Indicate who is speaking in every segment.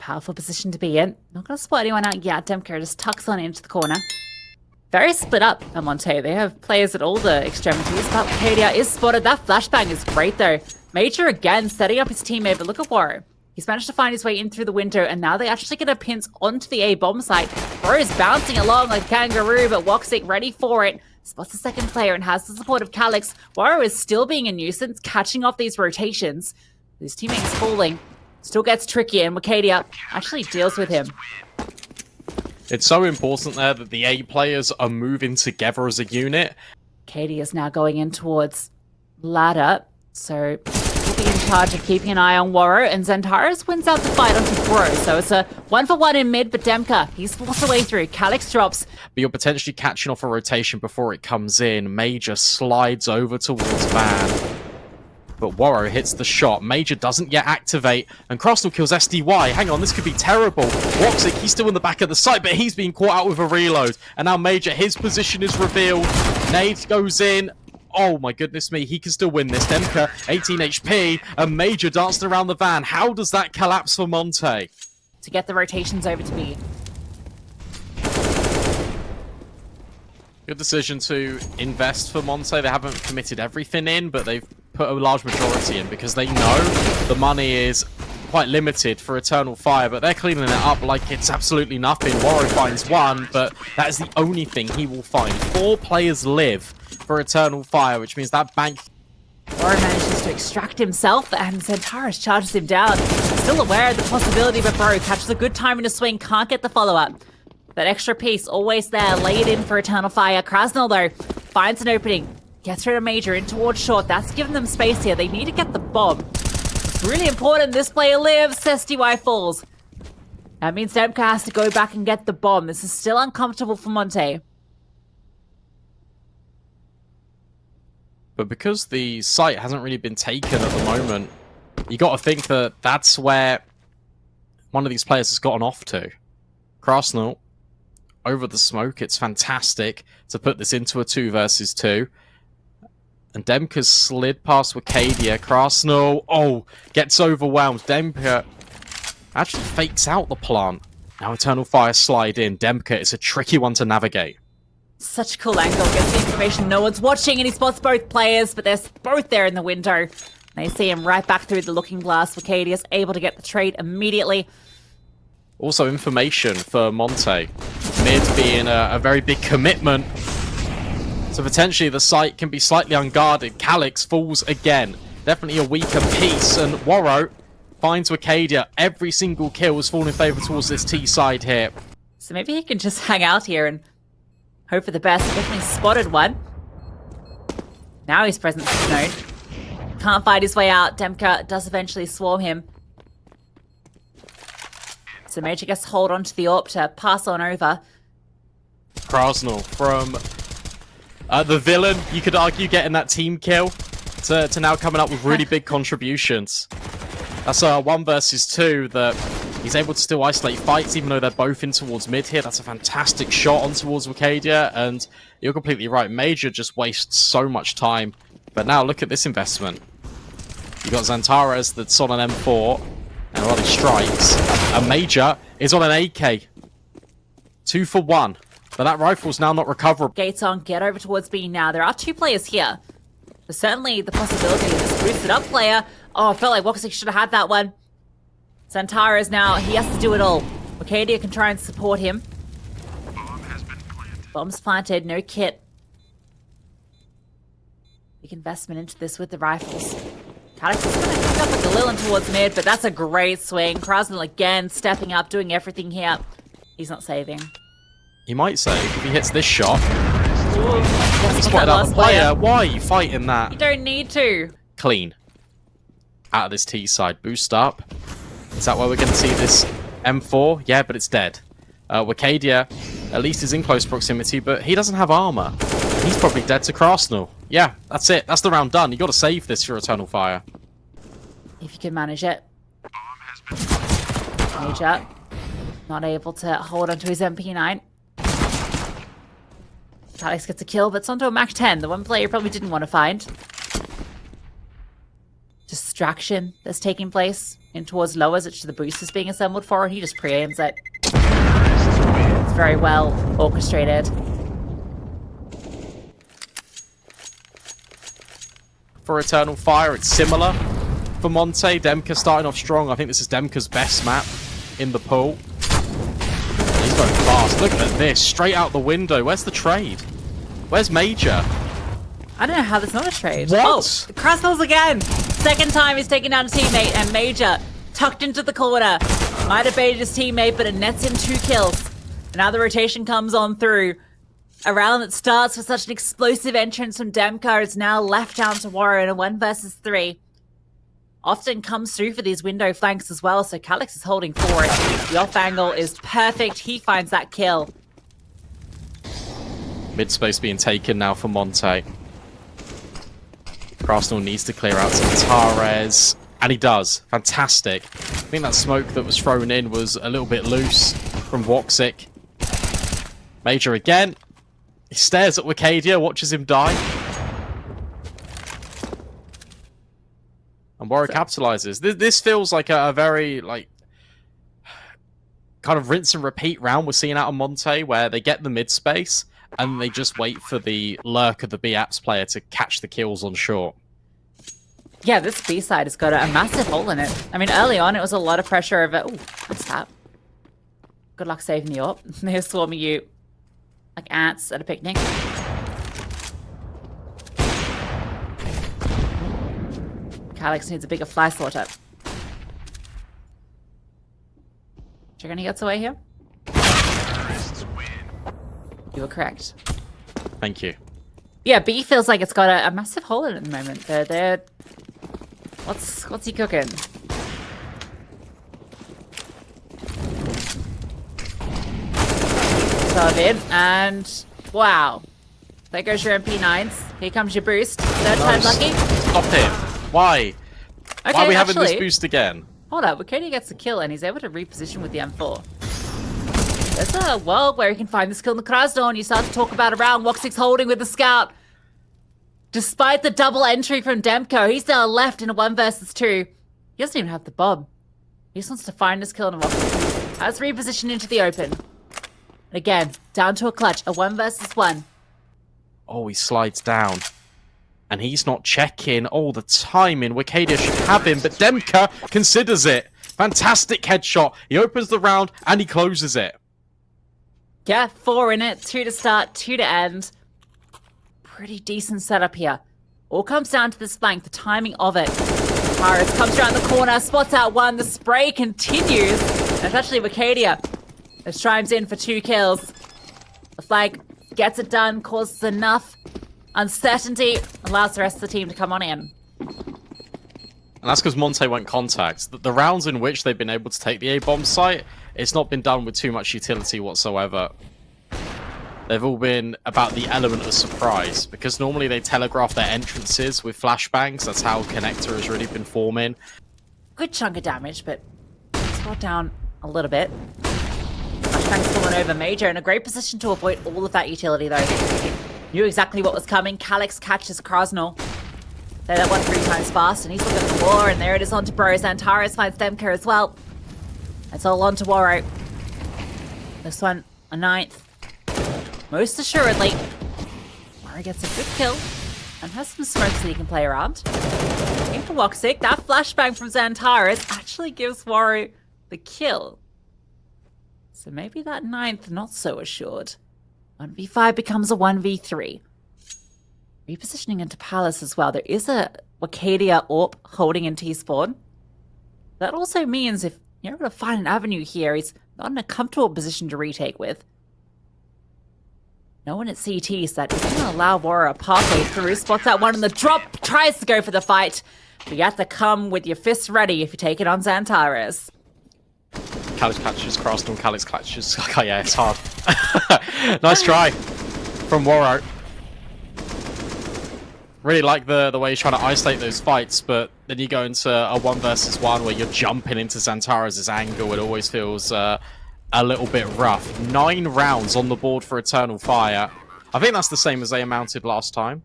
Speaker 1: Powerful position to be in. Not going to spot anyone out yet. Demka just tucks on into the corner. Very split up at Monte. They have players at all the extremities, but Cadia is spotted. That flashbang is great though. Major again setting up his teammate, but look at Warrow. He's managed to find his way in through the window, and now they actually get a pinch onto the A bomb site. Bro is bouncing along like kangaroo, but hooxi ready for it. Spots the second player and has the support of Calyx. Warrow is still being a nuisance, catching off these rotations. His teammate is falling. Still gets tricky, and Cadia actually deals with him.
Speaker 2: It's so important there that the A players are moving together as a unit.
Speaker 1: Cadia is now going in towards ladder, so he'll be in charge of keeping an eye on Warrow, and Xantares wins out the fight onto Bro. So it's a 1-for-1 in mid, but Demka, he's forced the way through. Calyx drops.
Speaker 2: But you're potentially catching off a rotation before it comes in. Major slides over towards Van. But Warrow hits the shot. Major doesn't yet activate, and Krosnell kills SDY. Hang on, this could be terrible. hooxi, he's still in the back of the site, but he's being caught out with a reload. And now Major, his position is revealed. Nade goes in. Oh my goodness me, he can still win this. Demka, 18 HP, and Major dancing around the van. How does that collapse for Monte?
Speaker 1: To get the rotations over to B.
Speaker 2: Good decision to invest for Monte. They haven't committed everything in, but they've put a large majority in because they know the money is quite limited for Eternal Fire, but they're cleaning it up like it's absolutely nothing. Warrow finds one, but that is the only thing he will find. 4 players live for Eternal Fire, which means that bank...
Speaker 1: Warrow manages to extract himself, and Xantares charges him down. Still aware of the possibility, but Bro catches a good time in a swing, can't get the follow-up. That extra piece always there, laid in for Eternal Fire. Krasnell, though, finds an opening. Gets rid of Major in towards short. That's given them space here. They need to get the bomb. It's really important this player lives. SDY falls. That means Demka has to go back and get the bomb. This is still uncomfortable for Monte.
Speaker 2: But because the site hasn't really been taken at the moment, you got to think that that's where one of these players has gotten off to. Krasnell over the smoke. It's fantastic to put this into a 2 versus 2. And Demka's slid past Cadia. Krasnell, oh, gets overwhelmed. Demka actually fakes out the plant. Now Eternal Fire slide in. Demka, it's a tricky one to navigate.
Speaker 1: Such a cool angle. Gets the information no one's watching, and he spots both players, but they're both there in the window. They see him right back through the looking glass. Cadia's able to get the trade immediately.
Speaker 2: Also information for Monte. Mid being a very big commitment. So potentially the site can be slightly unguarded. Calyx falls again. Definitely a weaker piece. And Warrow finds Cadia. Every single kill is falling in favour towards this T side here.
Speaker 1: So maybe he can just hang out here and hope for the best. He definitely spotted one. Now he's present is known. Can't fight his way out. Demka does eventually swarm him. So Major gets to hold on to the AWP to pass on over.
Speaker 2: Krasnell from the villain, you could argue, getting that team kill to now coming up with really big contributions. That's a 1 versus 2 that he's able to still isolate fights even though they're both in towards mid here. That's a fantastic shot on towards Cadia, and you're completely right. Major just wastes so much time. But now look at this investment. You got Xantares that's on an M4 and a lot of strikes. And Major is on an AK. 2 for 1. But that rifle's now not recoverable.
Speaker 1: Gates on, get over towards B now. There are 2 players here. There's certainly the possibility of this boosted up player. Oh, I felt like hooxi should have had that one. Xantares now, he has to do it all. Cadia can try and support him. Bomb's planted, no kit. Big investment into this with the rifles. Calyx is going to pick up with the Lilin towards mid, but that's a great swing. Krasnell again stepping up, doing everything here. He's not saving.
Speaker 2: He might save if he hits this shot.
Speaker 1: Ooh,
Speaker 2: He spotted out the player. Why are you fighting that?
Speaker 1: You don't need to.
Speaker 2: Clean. Out of this T side. Boost up. Is that why we're going to see this M4? Yeah, but it's dead. Cadia at least is in close proximity, but he doesn't have armor. He's probably dead to Krasnell. Yeah, that's it. That's the round done. You got to save this for Eternal Fire.
Speaker 1: If you can manage it. Major not able to hold onto his MP9. Calyx gets a kill, but it's onto a Mac 10, the one player you probably didn't want to find. Just distraction that's taking place in towards lowers, which the boost is being assembled for, and he just pre-aims it. It's very well orchestrated.
Speaker 2: For Eternal Fire, it's similar. For Monte, Demka starting off strong. I think this is Demka's best map in the pool. He's going fast. Look at this. Straight out the window. Where's the trade? Where's Major?
Speaker 1: I don't know how there's not a trade.
Speaker 2: What?
Speaker 1: Oh, the crossbows again. Second time he's taking down a teammate, and Major tucked into the corner. Might have baited his teammate, but it nets him 2 kills. And now the rotation comes on through. A round that starts with such an explosive entrance from Demka is now left down to Warrior in a 1 versus 3. Often comes through for these window flanks as well, so Calix is holding forward. The off angle is perfect. He finds that kill.
Speaker 2: Mid space being taken now for Monte. Arsenal needs to clear out Zantares, and he does. Fantastic. I think that smoke that was thrown in was a little bit loose from hooxi. Major again. He stares at Wicadia, watches him die. And Warrior capitalizes. This feels like a very, like, kind of rinse and repeat round we're seeing out of Monte, where they get the mid space, and they just wait for the lurk of the B-Apps player to catch the kills on short.
Speaker 1: Yeah, this B-side has got a massive hole in it. I mean, early on, it was a lot of pressure of it. Ooh, what's that? Good luck saving you up. They're swarming you like ants at a picnic. Calix needs a bigger fly sorter. Chicken gets away here? You were correct.
Speaker 2: Thank you.
Speaker 1: Yeah, B feels like it's got a massive hole in it at the moment. They're what's he cooking? Solid, and wow. There goes your MP9s. Here comes your boost. Third time lucky.
Speaker 2: Stop him. Why?
Speaker 1: Okay,
Speaker 2: Why are we having this
Speaker 1: actually,
Speaker 2: boost again?
Speaker 1: Hold up, Wicadia gets the kill and he's able to reposition with the M4. There's a world where you can find this kill in the Krasnov and you start to talk about around hooxi's holding with the scout. Despite the double entry from Demko, he's now left in a 1 versus 2. He doesn't even have the bomb. He just wants to find this kill in a hooxi. Has repositioned into the open. And again, down to a clutch, a 1 versus 1.
Speaker 2: Oh, he slides down. And he's not checking. Oh, the timing. Wicadia should have him, but Demka considers it. Fantastic headshot. He opens the round and he closes it.
Speaker 1: Yeah, 4 in it. 2 to start, 2 to end. Pretty decent setup here. All comes down to this flank, the timing of it. Paris comes around the corner, spots out 1. The spray continues. And it's actually Wicadia that chimes in for 2 kills. The flank gets it done, causes enough uncertainty, allows the rest of the team to come on in.
Speaker 2: And that's because Monte went contact. The rounds in which they've been able to take the A-bomb site, it's not been done with too much utility whatsoever. They've all been about the element of surprise, because normally they telegraph their entrances with flashbangs. That's how Connector has really been forming.
Speaker 1: Good chunk of damage, but it's brought down a little bit. Flashbang's fallen over Major, in a great position to avoid all of that utility though. Knew exactly what was coming. Calix catches Krasnov. They that 1 3 times fast, and he's looking for war, and there it is onto Bro. Zantares finds Demka as well. It's all on to Warro. This one, a 9th. Most assuredly, Warro gets a good kill, and has some smoke so he can play around. Into hooxi, that flashbang from Zantares actually gives Warro the kill. So maybe that 9th not so assured. 1v5 becomes a 1v3. Repositioning into Palace as well. There is a Wicadia AWP holding in T-spawn. That also means if you're able to find an avenue here, he's not in a comfortable position to retake with. No one at CT, so that is going to allow Warrior a pathway through. Spots that 1 in the drop, tries to go for the fight. But you have to come with your fists ready if you take it on Zantares.
Speaker 2: Calix catches Krasnov, Calix catches... Okay, yeah, it's hard. Nice try from Warro. Really like the way he's trying to isolate those fights, but then you go into a 1 versus 1 where you're jumping into Zantares' angle. It always feels a little bit rough. 9 rounds on the board for Eternal Fire. I think that's the same as they amounted last time.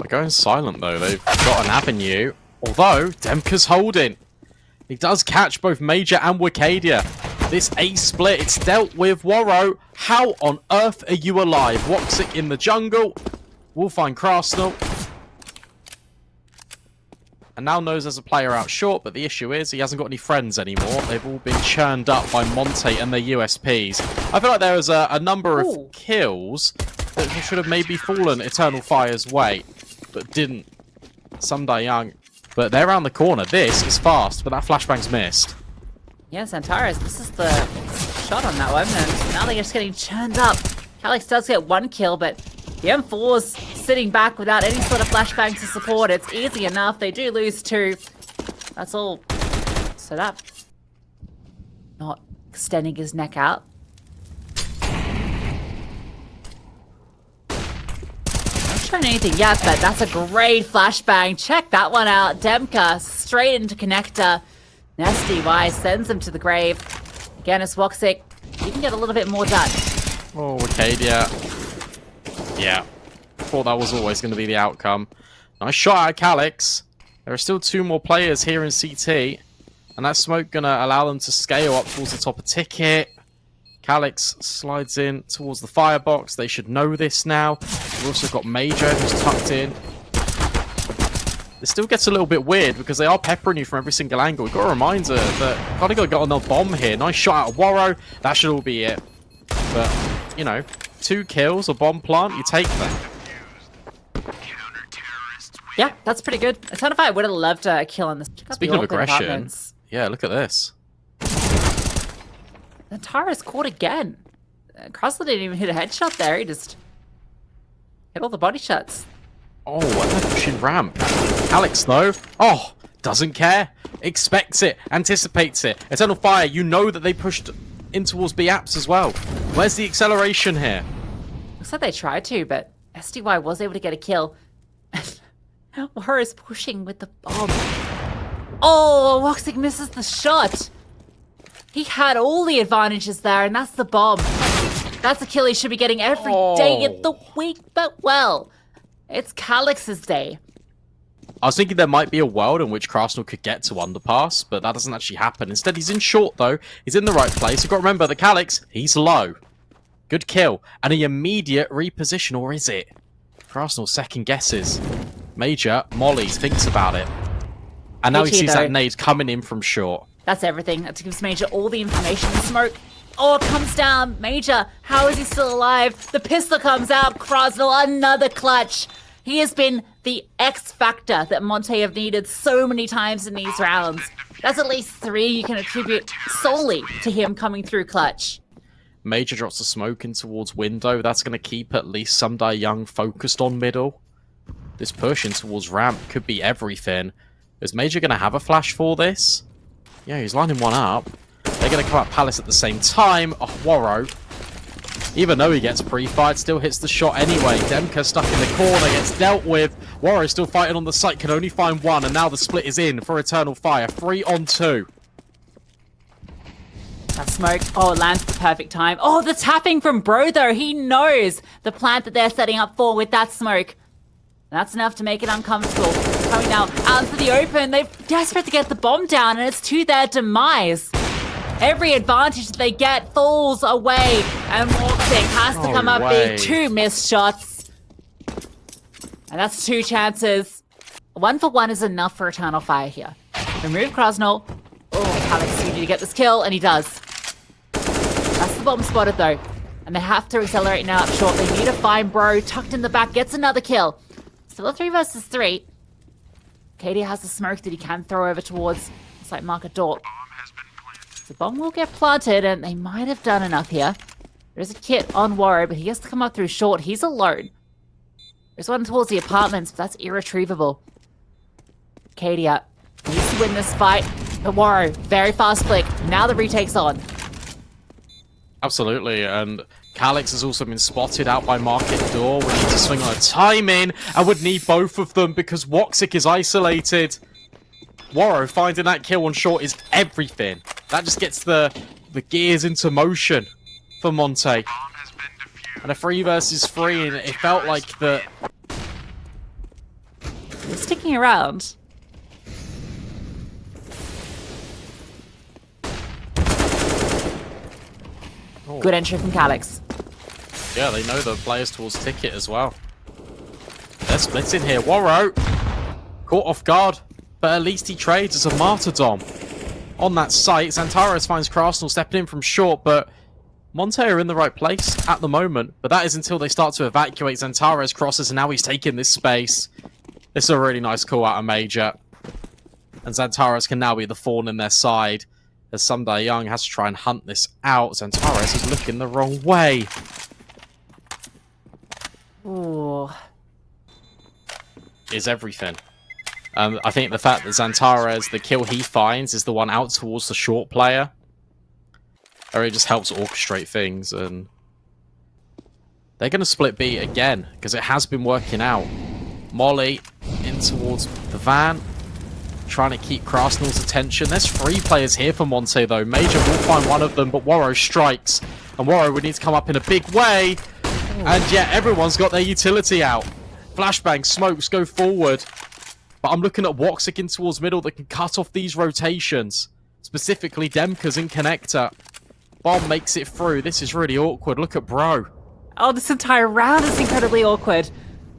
Speaker 2: They're going silent though. They've got an avenue. Although, Demka's holding. He does catch both Major and Wicadia. This A split, it's dealt with. Warrow, how on earth are you alive? hooxi in the jungle. We'll find Krasnal. And now knows there's a player out short, but the issue is he hasn't got any friends anymore. They've all been churned up by Monte and their USPs. I feel like there was a number of kills that should have maybe fallen Eternal Fire's way, but didn't. Some dycha. But they're around the corner. This is fast, but that flashbang's missed.
Speaker 1: Yes, Antares, this is the shot on that one, and now they're just getting churned up. Calix does get one kill, but the M4's sitting back without any sort of flashbang to support. It's easy enough. They do lose 2. That's all. So that... not extending his neck out. Not showing anything yet, but that's a great flashbang. Check that one out. Demka straight into connector. Nasty Y sends him to the grave. Again, it's hooxi. You can get a little bit more done.
Speaker 2: Oh, Wicadia. Yeah. Thought that was always going to be the outcome. Nice shot at Calix. There are still 2 more players here in CT. And that smoke going to allow them to scale up towards the top of ticket. Calix slides in towards the firebox. They should know this now. We've also got Major who's tucked in. It still gets a little bit weird because they are peppering you from every single angle. We've got a reminder that gotta go get on the bomb here. Nice shot out of Warrow. That should all be it. But, you know, 2 kills, a bomb plant, you take them.
Speaker 1: Yeah, that's pretty good. I don't know if I would have loved a kill on this.
Speaker 2: Speaking of aggression, yeah, look at this.
Speaker 1: Antares caught again. Krasnal didn't even hit a headshot there. He just hit all the body shots.
Speaker 2: Oh, and they're pushing ramp. Calix, though, oh, doesn't care. Expects it, anticipates it. Eternal Fire, you know that they pushed in towards B apps as well. Where's the acceleration here?
Speaker 1: Looks like they tried to, but SDY was able to get a kill. Warrow is pushing with the bomb. Oh, hooxi misses the shot. He had all the advantages there, and that's the bomb. That's a kill he should be getting every day of the week, but well, it's Calix's day.
Speaker 2: I was thinking there might be a world in which Krasnal could get to underpass, but that doesn't actually happen. Instead, he's in short, though. He's in the right place. You've got to remember, the Calix, he's low. Good kill. And an immediate reposition, or is it? Krasnal second guesses. Major, mollies, thinks about it. And now he sees that nade coming in from short.
Speaker 1: That's everything. That gives Major all the information. The smoke. Oh, it comes down. Major, how is he still alive? The pistol comes out. Krasnal, another clutch. He has been the X factor that Monte have needed so many times in these rounds. That's at least 3 you can attribute solely to him coming through clutch.
Speaker 2: Major drops the smoke in towards window. That's going to keep at least some dycha focused on middle. This push in towards ramp could be everything. Is Major going to have a flash for this? Yeah, he's lining one up. They're going to come up Palace at the same time. Oh, Warrow. Even though he gets pre-fired, still hits the shot anyway. Demka stuck in the corner, gets dealt with. Warrow still fighting on the site, can only find 1, and now the split is in for Eternal Fire. 3 on 2.
Speaker 1: That smoke, oh, it lands at the perfect time. Oh, the tapping from Bro, though. He knows the plant that they're setting up for with that smoke. That's enough to make it uncomfortable. Coming now out into the open. They're desperate to get the bomb down, and it's to their demise. Every advantage that they get falls away, and hooxi has to come up big. 2 missed shots. And that's 2 chances. 1 for 1 is enough for Eternal Fire here. Remove Krasnal. Oh, Calix, you need to get this kill, and he does. That's the bomb spotted, though. And they have to accelerate now up short. They need to find Bro. Tucked in the back, gets another kill. Still a 3 versus 3. cadiaN has the smoke that he can throw over towards the site marker door. The bomb will get planted, and they might have done enough here. There's a kit on Warrow, but he has to come up through short. He's alone. There's one towards the apartments, but that's irretrievable. cadiaN needs to win this fight. But Warrow, very fast flick. Now the retake's on.
Speaker 2: Absolutely, and Calix has also been spotted out by Market Door. We need to swing on a timing. I would need both of them because hooxi is isolated. Warrow finding that kill on short is everything. That just gets the gears into motion for Monte. And a 3 versus 3, and it felt like the
Speaker 1: sticking around.
Speaker 2: Oh.
Speaker 1: Good entry from Calyx.
Speaker 2: Yeah, they know the players towards ticket as well. They're splitting here. Warro caught off guard, but at least he trades as a martyrdom. On that site, Xantares finds Krasnal stepping in from short, but Monte are in the right place at the moment. But that is until they start to evacuate. Xantares crosses, and now he's taking this space. This is a really nice call out of Major. And Xantares can now be the thorn in their side, as Sunday Young has to try and hunt this out. Xantares is looking the wrong way.
Speaker 1: Ooh.
Speaker 2: Is everything. I think the fact that Xantares, the kill he finds, is the one out towards the short player. Or it just helps orchestrate things, and they're going to split B again, because it has been working out. Molly in towards the van, trying to keep Krasnal's attention. There's 3 players here for Monte, though. Major will find one of them, but Warro strikes. And Warro would need to come up in a big way. And yeah, everyone's got their utility out. Flashbang, smokes, go forward. But I'm looking at Woxic in towards middle that can cut off these rotations. Specifically, Demka's in connector. Bomb makes it through. This is really awkward. Look at Bro.
Speaker 1: Oh, this entire round is incredibly awkward.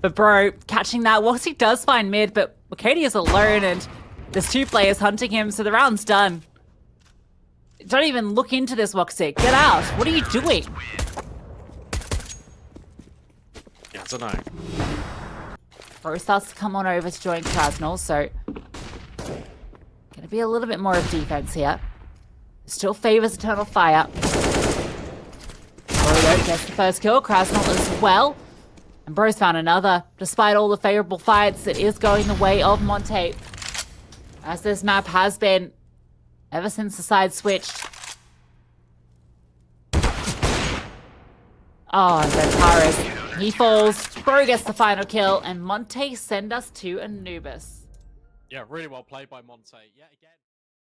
Speaker 1: But Bro, catching that, Woxic does find mid, but Katie is alone, and there's 2 players hunting him, so the round's done. Don't even look into this, Woxic. Get out. What are you doing?
Speaker 2: Yeah, I don't know.
Speaker 1: Bro starts to come on over to join Krasnal, so gonna be a little bit more of defense here. Still favors Eternal Fire. Bro gets the first kill, Krasnal as well. And Bro's found another. Despite all the favorable fights, it is going the way of Monte, as this map has been ever since the side switched. Oh, and Xantares. He falls, Bro gets the final kill, and Monte send us to Anubis.
Speaker 2: Yeah, really well played by Monte. Yeah, again.